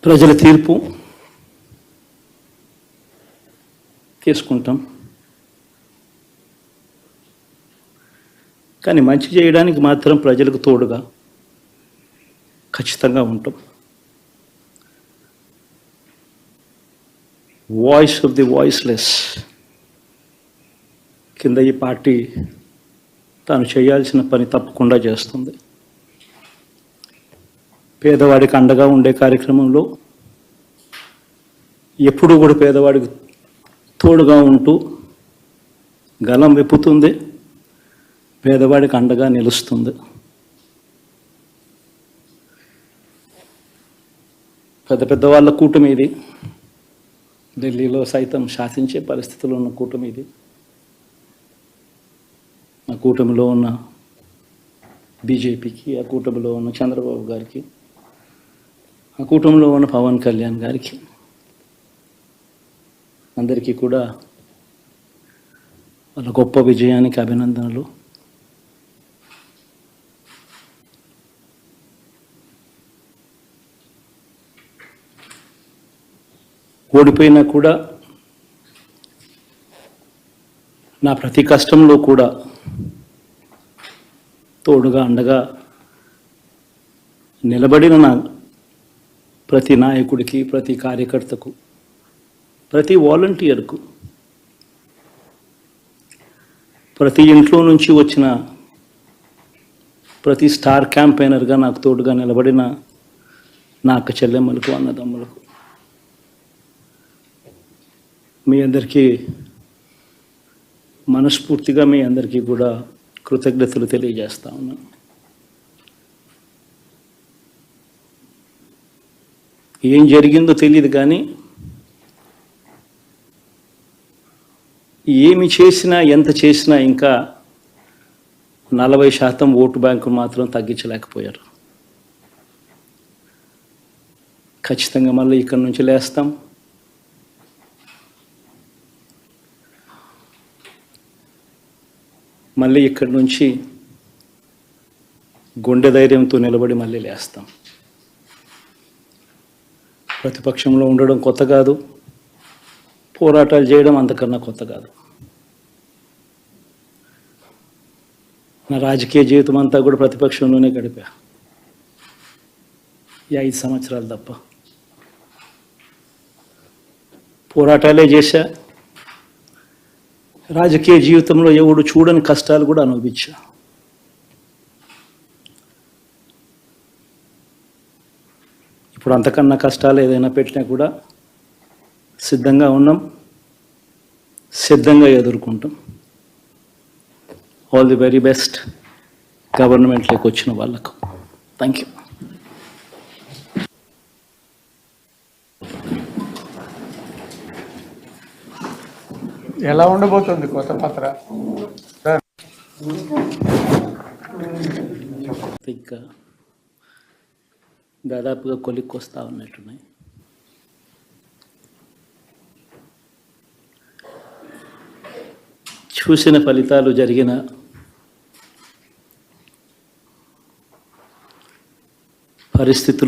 ప్రజల తీర్పు తీసుకుంటాం. కానీ మంచి చేయడానికి మాత్రం ప్రజలకు తోడుగా ఖచ్చితంగా ఉంటాం. వాయిస్ ఆఫ్ ది వాయిస్లెస్ కింద ఈ పార్టీ తాను చేయాల్సిన పని తప్పకుండా చేస్తుంది. పేదవాడికి అండగా ఉండే కార్యక్రమంలో ఎప్పుడూ కూడా పేదవాడికి తోడుగా ఉంటూ గలం విప్పుతుంది, పేదవాడికి అండగా నిలుస్తుంది. పెద్ద పెద్ద వాళ్ళ కూటమి ఇది, ఢిల్లీలో సైతం శాసించే పరిస్థితుల్లో ఉన్న కూటమి ఇది. ఆ కూటమిలో ఉన్న బీజేపీకి, ఆ కూటమిలో ఉన్న చంద్రబాబు గారికి, ఆ కూటమిలో ఉన్న పవన్ కళ్యాణ్ గారికి అందరికీ కూడా వాళ్ళ గొప్ప విజయానికి అభినందనలు. ఓడిపోయినా కూడా నా ప్రతి కష్టంలో కూడా తోడుగా అండగా నిలబడిన నా ప్రతి నాయకుడికి, ప్రతి కార్యకర్తకు, ప్రతి వాలంటీర్కు, ప్రతి ఇంట్లో నుంచి వచ్చిన ప్రతి స్టార్ క్యాంపెయినర్గా నాకు తోడుగా నిలబడిన నా అక్క చెల్లెమ్మలకు, అన్నదమ్ములకు, మీ అందరికీ మనస్ఫూర్తిగా మీ అందరికీ కూడా కృతజ్ఞతలు తెలియజేస్తా ఉన్నాను. ఏం జరిగిందో తెలియదు కానీ ఏమి చేసినా, ఎంత చేసినా ఇంకా 40% ఓటు బ్యాంకు మాత్రం తగ్గించలేకపోయారు. ఖచ్చితంగా మళ్ళీ ఇక్కడి నుంచి లేస్తాం. మళ్ళీ ఇక్కడి నుంచి గుండె ధైర్యంతో నిలబడి మళ్ళీ లేస్తాం. ప్రతిపక్షంలో ఉండడం కొత్త కాదు, పోరాటాలు చేయడం అంతకన్నా కొత్త కాదు. నా రాజకీయ జీవితం అంతా కూడా ప్రతిపక్షంలోనే గడిపా, ఈ 5 సంవత్సరాలు తప్ప. పోరాటాలే చేశా. రాజకీయ జీవితంలో ఎవడు చూడని కష్టాలు కూడా అనుభవించా. ఇప్పుడు అంతకన్నా కష్టాలు ఏదైనా పెట్టినా కూడా సిద్ధంగా ఉన్నాం, సిద్ధంగా ఎదుర్కొంటాం. ఆల్ ది వెరీ బెస్ట్ గవర్నమెంట్లోకి వచ్చిన వాళ్ళకు. Thank you. ఎలా ఉండబోతుంది కొత్త పత్ర? ఇంకా దాదాపుగా కొలిక్కి వస్తూ ఉన్నట్టున్నాయి. చూసిన ఫలితాలు, జరిగిన పరిస్థితులు